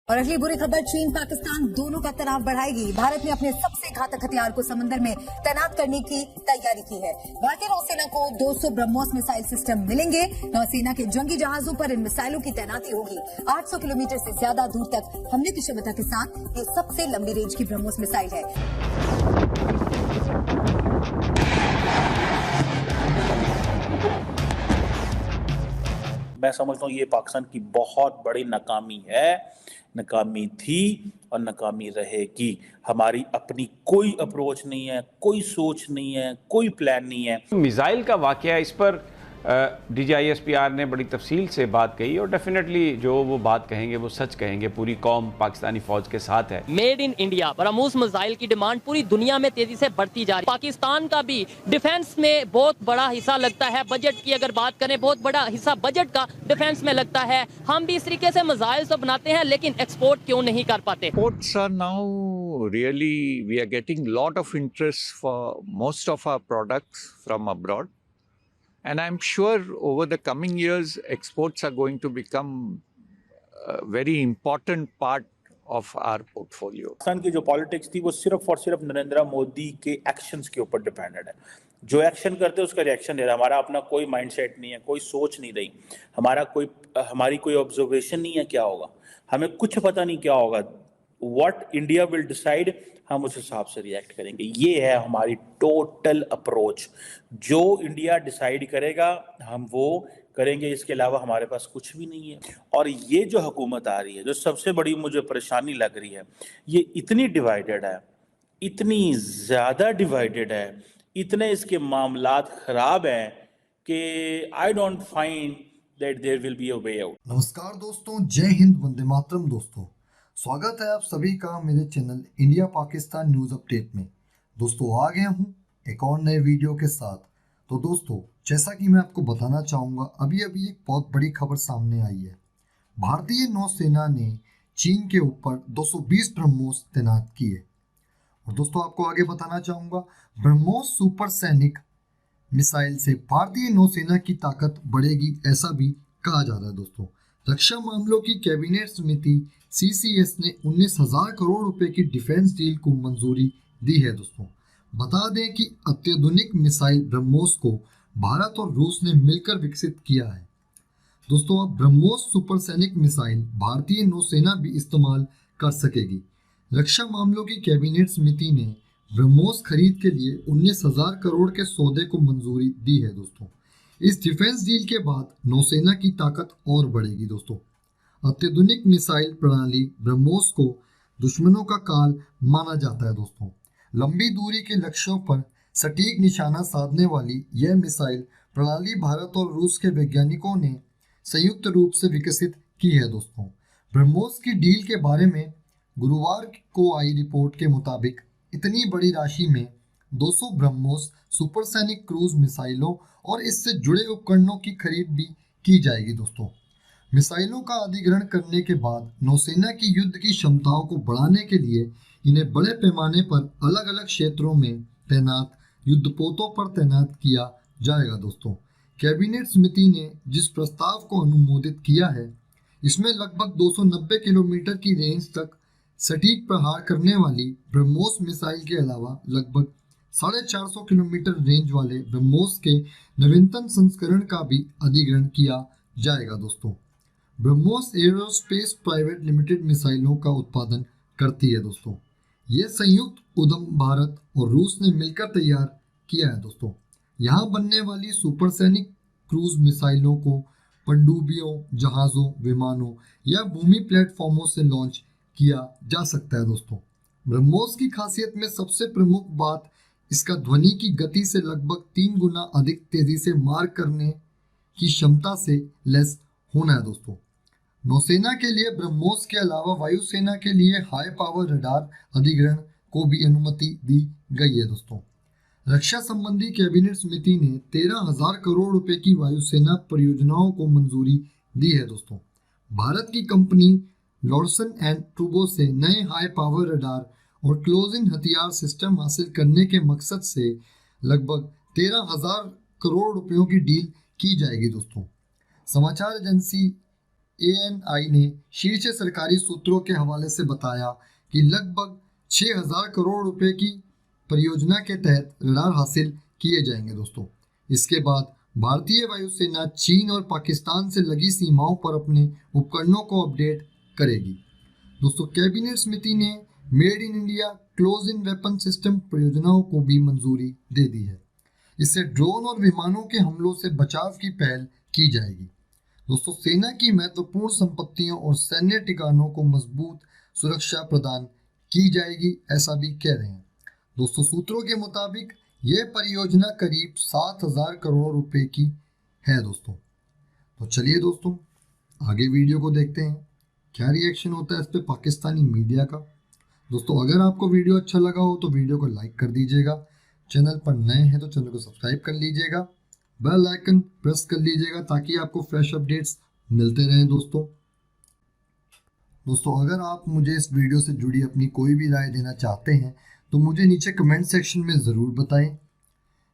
और अगली बुरी खबर, चीन पाकिस्तान दोनों का तनाव बढ़ाएगी। भारत ने अपने सबसे घातक हथियार को समंदर में तैनात करने की तैयारी की है। भारतीय नौसेना को 200 ब्रह्मोस मिसाइल सिस्टम मिलेंगे। नौसेना के जंगी जहाजों पर इन मिसाइलों की तैनाती होगी। 800 किलोमीटर से ज्यादा दूर तक हमले की क्षमता के साथ ये सबसे लंबी रेंज की ब्रह्मोस मिसाइल है। मैं समझता हूँ ये पाकिस्तान की बहुत बड़ी नाकामी है, नाकामी थी और नाकामी रहेगी। हमारी अपनी कोई अप्रोच नहीं है, कोई सोच नहीं है, कोई प्लान नहीं है। मिसाइल का वाकया, इस पर DGISPR ने बड़ी तफसील से बात कही और डेफिनेटली जो वो बात कहेंगे वो सच कहेंगे। पूरी कौम पाकिस्तानी फौज के साथ है। Made in India BrahMos missile की डिमांड पूरी दुनिया में तेजी से बढ़ती जा रही है। पाकिस्तान का भी डिफेंस में बहुत बड़ा हिस्सा लगता है। बजट की अगर बात करें, बहुत बड़ा हिस्सा बजट का डिफेंस में लगता है। हम भी इस तरीके से मिसाइल तो बनाते हैं, लेकिन एक्सपोर्ट क्यों नहीं कर पाते? Exports are now really, we are getting lot of interest for most of our products from abroad. And I'm sure over the coming years, exports are going to become a very important part of our portfolio. Pakistan की जो politics थी वो सिर्फ और सिर्फ नरेंद्र मोदी के actions के ऊपर डिपेंडेड है। जो एक्शन करते हैं उसका रिएक्शन दे रहा है। हमारा अपना कोई माइंडसेट नहीं है, कोई सोच नहीं रही, हमारी कोई ऑब्जर्वेशन नहीं है क्या होगा, हमें कुछ पता नहीं क्या होगा। व्हाट इंडिया विल डिसाइड, हम उस हिसाब से रिएक्ट करेंगे। ये है हमारी टोटल अप्रोच। जो इंडिया डिसाइड करेगा हम वो करेंगे, इसके अलावा हमारे पास कुछ भी नहीं है। और ये जो हुकूमत आ रही है, जो सबसे बड़ी मुझे परेशानी लग रही है, ये इतनी डिवाइडेड है, इतनी ज़्यादा डिवाइडेड है, इतने इसके मामलात ख़राब हैं कि I don't find that there will be a way out. नमस्कार दोस्तों, जय हिंद, वंदे मातरम। दोस्तों, स्वागत है आप सभी का मेरे channel India Pakistan news update में। दोस्तों, आ गया हूँ एक और नए वीडियो के साथ। तो दोस्तों, जैसा कि मैं आपको बताना चाहूँगा, अभी अभी एक बहुत बड़ी खबर सामने आई है। भारतीय नौसेना ने चीन के ऊपर 220 ब्रह्मोस तैनात किए। और दोस्तों, आपको आगे बताना चाहूँगा, ब्रह्मोस सुपरसैनिक मिसाइल से भारतीय नौसेना की ताकत बढ़ेगी, ऐसा भी कहा जा रहा है। दोस्तों, रक्षा मामलों की कैबिनेट समिति CCS ने 19,000 करोड़ रुपए की डिफेंस डील को मंजूरी दी है। दोस्तों, बता दें कि अत्याधुनिक मिसाइल ब्रह्मोस को भारत और रूस ने मिलकर विकसित किया है। दोस्तों, अब ब्रह्मोस सुपरसैनिक मिसाइल भारतीय नौसेना भी इस्तेमाल कर सकेगी। रक्षा मामलों की कैबिनेट समिति ने ब्रह्मोस खरीद के लिए 19,000 करोड़ के सौदे को मंजूरी दी है। दोस्तों, इस डिफेंस डील के बाद नौसेना की ताकत और बढ़ेगी। दोस्तों, अत्याधुनिक मिसाइल प्रणाली ब्रह्मोस को दुश्मनों का काल माना जाता है। दोस्तों, लंबी दूरी के लक्ष्यों पर सटीक निशाना साधने वाली यह मिसाइल प्रणाली भारत और रूस के वैज्ञानिकों ने संयुक्त रूप से विकसित की है। दोस्तों, ब्रह्मोस की डील के बारे में गुरुवार को आई रिपोर्ट के मुताबिक इतनी बड़ी राशि में 200 ब्रह्मोस सुपरसैनिक क्रूज मिसाइलों और इससे जुड़े उपकरणों की खरीद भी की जाएगी। दोस्तों, मिसाइलों का अधिग्रहण करने के बाद नौसेना की युद्ध की क्षमताओं को बढ़ाने के लिए इन्हें बड़े पैमाने पर अलग अलग क्षेत्रों में तैनात युद्धपोतों पर तैनात किया जाएगा। दोस्तों, कैबिनेट समिति ने जिस प्रस्ताव को अनुमोदित किया है, इसमें लगभग 290 किलोमीटर की रेंज तक सटीक प्रहार करने वाली ब्रह्मोस मिसाइल के अलावा लगभग 450 किलोमीटर रेंज वाले ब्रह्मोस के नवीनतम संस्करण का भी अधिग्रहण किया जाएगा। दोस्तों, ब्रह्मोस एरोस्पेस प्राइवेट लिमिटेड मिसाइलों का उत्पादन करती है। दोस्तों, यह संयुक्त उद्यम भारत और रूस ने मिलकर तैयार किया है। दोस्तों, यहाँ बनने वाली सुपरसैनिक क्रूज मिसाइलों को पनडुब्बियों, जहाज़ों, विमानों या भूमि प्लेटफॉर्मों से लॉन्च किया जा सकता है। दोस्तों, ब्रह्मोस की खासियत में सबसे प्रमुख बात इसका ध्वनि की गति से लगभग 3 गुना अधिक तेजी से मार करने की क्षमता से लैस होना है। दोस्तों, नौसेना के लिए ब्रह्मोस के अलावा वायुसेना के लिए हाई पावर रडार अधिग्रहण को भी अनुमति दी गई है। दोस्तों, रक्षा संबंधी कैबिनेट समिति ने 13,000 करोड़ रुपए की वायुसेना परियोजनाओं को मंजूरी दी है। दोस्तों, भारत की कंपनी लॉर्सन एंड ट्रूबो से नए हाई पावर रडार और क्लोजिंग हथियार सिस्टम हासिल करने के मकसद से लगभग 13,000 करोड़ रुपयों की डील की जाएगी। दोस्तों, समाचार एजेंसी ANI ने शीर्ष सरकारी सूत्रों के हवाले से बताया कि लगभग 6,000 करोड़ रुपए की परियोजना के तहत रडार हासिल किए जाएंगे दोस्तों। इसके बाद भारतीय वायुसेना चीन और पाकिस्तान से लगी सीमाओं पर अपने उपकरणों को अपडेट करेगी। दोस्तों, कैबिनेट समिति ने made in India close in weapon system परियोजनाओं को भी मंजूरी दे दी है। इससे ड्रोन और विमानों के हमलों से बचाव की पहल की जाएगी। दोस्तों, सेना की महत्वपूर्ण संपत्तियों और सैन्य ठिकानों को मजबूत सुरक्षा प्रदान की जाएगी, ऐसा भी कह रहे हैं। दोस्तों, सूत्रों के मुताबिक यह परियोजना करीब 7,000 करोड़ रुपए की है दोस्तों। तो चलिए दोस्तों, आगे वीडियो को देखते हैं क्या रिएक्शन होता है इस पे पाकिस्तानी मीडिया का। दोस्तों, अगर आपको वीडियो अच्छा लगा हो तो वीडियो को लाइक कर दीजिएगा, चैनल पर नए हैं तो चैनल को सब्सक्राइब कर लीजिएगा, बेल आइकन प्रेस कर लीजिएगा ताकि आपको फ्रेश अपडेट्स मिलते रहें दोस्तों। अगर आप मुझे इस वीडियो से जुड़ी अपनी कोई भी राय देना चाहते हैं तो मुझे नीचे कमेंट सेक्शन में ज़रूर बताएं।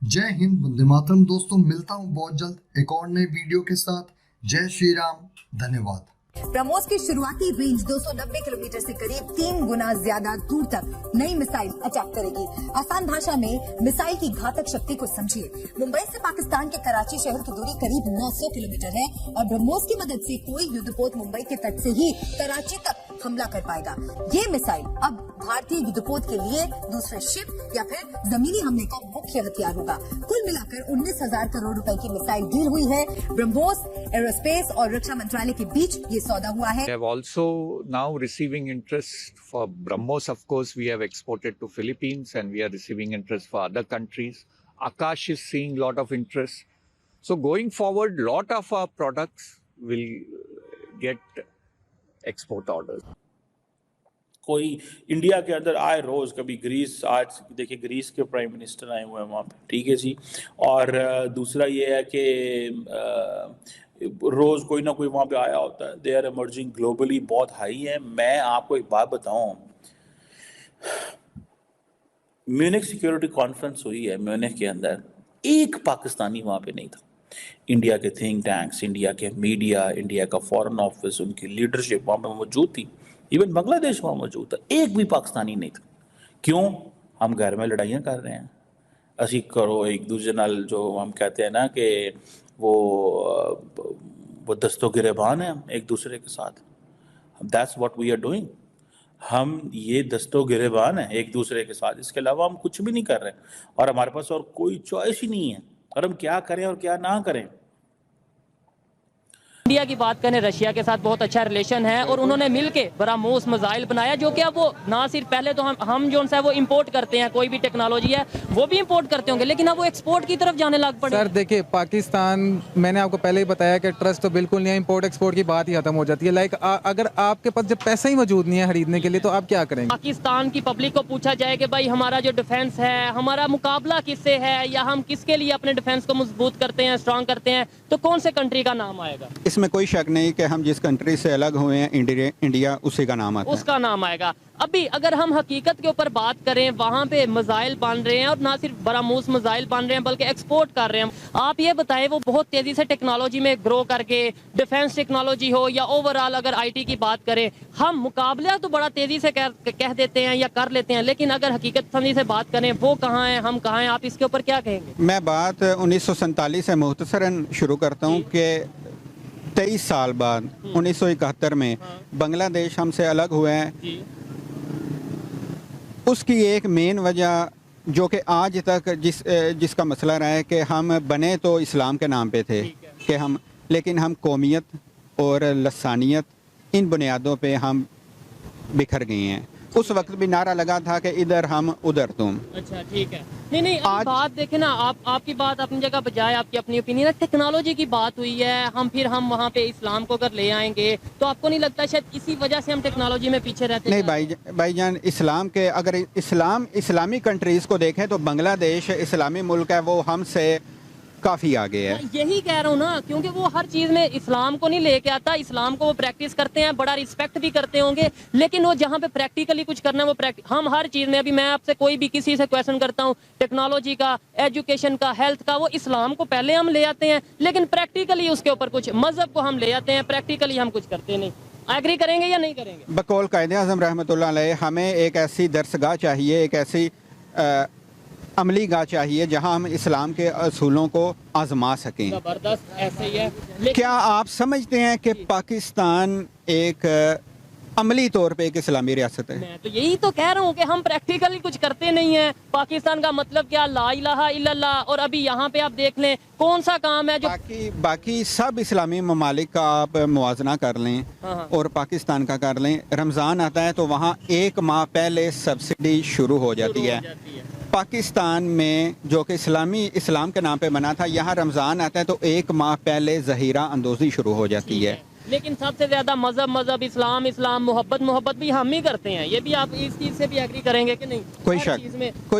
जय हिंद, वंदे मातरम दोस्तों। मिलता हूँ बहुत जल्द एक और नए वीडियो के साथ। जय श्री राम, धन्यवाद। ब्रह्मोस की शुरुआती रेंज 290 किलोमीटर से करीब 3 गुना ज्यादा दूर तक नई मिसाइल अटैक करेगी। आसान भाषा में मिसाइल की घातक शक्ति को समझिए। मुंबई से पाकिस्तान के कराची शहर की दूरी करीब 900 किलोमीटर है और ब्रह्मोस की मदद से कोई युद्धपोत मुंबई के तट से ही कराची तक हमला कर पाएगा। ये मिसाइल अब भारतीय युद्धपोत के लिए दूसरे शिप या फिर जमीनी हमले का मुख्य हथियार होगा। कुल मिलाकर 19,000 करोड़ रुपए की मिसाइल डील हुई है। ब्रह्मोस, एरोस्पेस और रक्षा मंत्रालय के बीच ये सौदा हुआ है। We have also now receiving interest for BrahMos. Of course, we have exported to Philippines and we are receiving interest for other countries. Akash is seeing lot of interest. So going forward, lot of our products will get export orders. कोई India के अंदर आए रोज, कभी Greece, आज देखिए Greece के prime minister आए हुए हैं वहाँ पे, ठीक है जी। और दूसरा ये है कि रोज कोई ना कोई वहाँ पे आया होता है। दे आर इमर्जिंग ग्लोबली, बहुत हाई है। मैं आपको एक बात बताऊं, म्यूनिख सिक्योरिटी कॉन्फ्रेंस हुई है, म्यूनिख के अंदर एक पाकिस्तानी वहाँ पे नहीं था। इंडिया के थिंक टैंक्स, इंडिया के मीडिया, इंडिया का फॉरेन ऑफिस, उनकी लीडरशिप वहाँ पे मौजूद थी। इवन बांग्लादेश वहाँ मौजूद था, एक भी पाकिस्तानी नहीं था। क्यों? हम घर में लड़ाइयाँ कर रहे हैं, असी करो एक दूसरे नाल, जो हम कहते हैं ना कि वो दस्तों गिरेबान है एक दूसरे के साथ। That's what we are doing. हम ये दस्तों गिरेबान है एक दूसरे के साथ, इसके अलावा हम कुछ भी नहीं कर रहे और हमारे पास और कोई चॉइस ही नहीं है और हम क्या करें और क्या ना करें। इंडिया की बात करें, रशिया के साथ बहुत अच्छा रिलेशन है और उन्होंने मिलके ब्रह्मोस मिसाइल बनाया, जो कि अब वो ना सिर्फ पहले तो हम जो है वो इंपोर्ट करते हैं, कोई भी टेक्नोलॉजी है वो भी इंपोर्ट करते होंगे, लेकिन अब वो एक्सपोर्ट की तरफ जाने लग पड़े। सर देखिए, पाकिस्तान, मैंने आपको पहले ही बताया कि ट्रस्ट तो बिल्कुल नहीं है, इंपोर्ट एक्सपोर्ट की बात ही खत्म हो जाती है। लाइक अगर आपके पास जब पैसा ही मौजूद नहीं है खरीदने के लिए तो आप क्या करेंगे? पाकिस्तान की पब्लिक को पूछा जाए कि भाई हमारा जो डिफेंस है, हमारा मुकाबला किससे है या हम किसके लिए अपने डिफेंस को मजबूत करते हैं, स्ट्रांग करते हैं, तो कौन से कंट्री का नाम आएगा? इसमें कोई शक नहीं कि हम जिस कंट्री से अलग हुए हैं, इंडिया, उसी का नाम आता है, उसका नाम आएगा। अभी अगर हम हकीकत के ऊपर बात करें, वहाँ पे मिसाइल बन रहे हैं और ना सिर्फ ब्रह्मोस मिसाइल बन रहे हैं बल्कि एक्सपोर्ट कर रहे हैं। आप ये बताएं, वो बहुत तेजी से टेक्नोलॉजी में ग्रो करके, डिफेंस टेक्नोलॉजी हो या ओवरऑल अगर आईटी की बात करें, हम मुकाबला तो बड़ा तेजी से कह देते हैं या कर लेते हैं, लेकिन अगर हकीकत समझी से बात करें, वो कहाँ है, हम कहाँ हैं, आप इसके ऊपर क्या कहेंगे? मैं बात 1947 से मुख्तसरन शुरू करता हूँ कि 23 साल बाद 1971 में बांग्लादेश हमसे अलग हुए हैं। उसकी एक मेन वजह जो कि आज तक जिसका मसला रहा है कि हम बने तो इस्लाम के नाम पे थे कि हम, लेकिन हम कौमियत और लसानियत, इन बुनियादों पे हम बिखर गए हैं। उस वक्त भी नारा लगा था कि इधर हम उधर तुम। अच्छा, ठीक है। नहीं आज बात देखें ना, आपकी बात अपनी जगह बजाय, आपकी अपनी ओपिनियन, टेक्नोलॉजी की बात हुई है, फिर हम वहाँ पे इस्लाम को अगर ले आएंगे तो आपको नहीं लगता शायद इसी वजह से हम टेक्नोलॉजी में पीछे रहते हैं? नहीं भाईजान, इस्लाम के, अगर इस्लामी कंट्रीज़ को देखें तो बांग्लादेश इस्लामी मुल्क है, वो हमसे काफ़ी आगे है। यही कह रहा हूँ ना, क्योंकि वो हर चीज में इस्लाम को नहीं लेके आता, इस्लाम को वो प्रैक्टिस करते हैं, बड़ा रिस्पेक्ट भी करते होंगे, लेकिन वो जहाँ पे प्रैक्टिकली कुछ करना है वो हम हर चीज में, अभी मैं आपसे कोई भी किसी से क्वेश्चन करता हूँ टेक्नोलॉजी का, एजुकेशन का, हेल्थ का, वो इस्लाम को पहले हम ले आते हैं, लेकिन प्रैक्टिकली उसके ऊपर कुछ मजहब को हम ले आते हैं, प्रैक्टिकली हम कुछ करते नहीं। एग्री करेंगे या नहीं करेंगे? बकौल कायदे आज़म रहमतुल्लाह अलैह हमें एक ऐसी दरसगाह चाहिए, एक ऐसी अमली गाह चाहिए जहां हम इस्लाम के असूलों को आजमा सकें। जबरदस्त, ऐसे ही है। क्या आप समझते हैं कि पाकिस्तान एक अमली तौर पे एक इस्लामी रियासत है? मैं तो यही तो कह रहा हूँ कि हम प्रैक्टिकली कुछ करते नहीं हैं। पाकिस्तान का मतलब क्या, ला इलाहा इल्लल्लाह, और अभी यहाँ पे आप देख लें कौन सा काम है जो बाकी सब इस्लामी ममालिक का आप मुआजना कर लें और पाकिस्तान का कर लें। रमज़ान आता है तो वहाँ एक माह पहले सब्सिडी शुरू हो जाती है। पाकिस्तान में जो कि इस्लाम के नाम पे बना था, यहाँ रमज़ान आता है तो एक माह पहले ज़हीरा अंदोज़ी शुरू हो जाती है। लेकिन सबसे ज्यादा मजहब इस्लाम, मोहब्बत भी हम ही करते हैं। ये भी आप इस चीज से भी एग्री करेंगे कि नहीं? कोई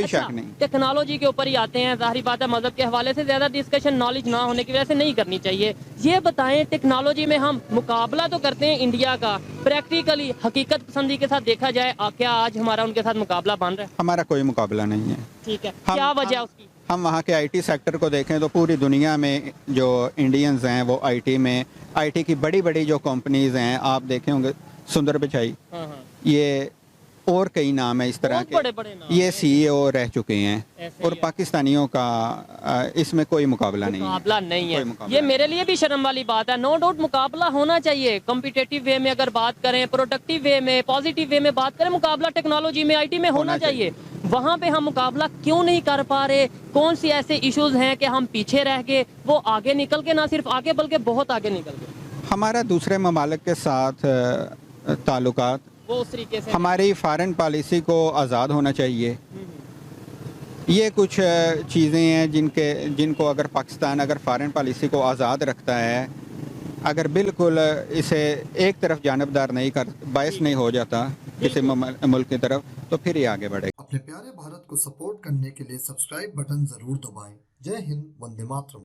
शक नहीं। टेक्नोलॉजी के ऊपर ही आते हैं, जाहिर बात है मजहब के हवाले से ज्यादा डिस्कशन नॉलेज ना होने की वजह से नहीं करनी चाहिए। ये बताएं, टेक्नोलॉजी में हम मुकाबला तो करते हैं इंडिया का, प्रैक्टिकली हकीकत पसंदी के साथ देखा जाए, क्या आज हमारा उनके साथ मुकाबला बन रहा है? हमारा कोई मुकाबला नहीं है। ठीक है, क्या वजह उसकी? हम वहाँ के आईटी सेक्टर को देखें तो पूरी दुनिया में जो इंडियंस हैं वो आईटी की बड़ी बड़ी जो कंपनीज हैं, आप देखे होंगे सुंदर पिचाई, ये और कई नाम है इस तरह के, बड़े नाम ये सीईओ रह चुके हैं, और पाकिस्तानियों का इसमें कोई मुकाबला नहीं है। ये मेरे लिए भी शर्म वाली बात है। नो डाउट मुकाबला होना चाहिए, कॉम्पिटिटिव वे में अगर बात करें, प्रोडक्टिव वे में, पॉजिटिव वे में बात करें, मुकाबला टेक्नोलॉजी में, आईटी में होना चाहिए। वहाँ पे हम मुकाबला क्यों नहीं कर पा रहे? कौन सी ऐसे इश्यूज हैं कि हम पीछे रह गए, वो आगे निकल के, ना सिर्फ आगे बल्कि बहुत आगे निकल गए? हमारा दूसरे ममालिक के साथ ताल्लुकात, वो उस तरीके से हमारी फॉरेन पॉलिसी को आज़ाद होना चाहिए। ये कुछ चीज़ें हैं जिनको अगर पाकिस्तान अगर फॉरेन पॉलिसी को आज़ाद रखता है, अगर बिल्कुल इसे एक तरफ जानबदार बायस नहीं हो जाता किसी मुल्क की तरफ, तो फिर ये आगे बढ़ेगा। अपने प्यारे भारत को सपोर्ट करने के लिए सब्सक्राइब बटन जरूर दबाएं। जय हिंद, वंदे मातरम।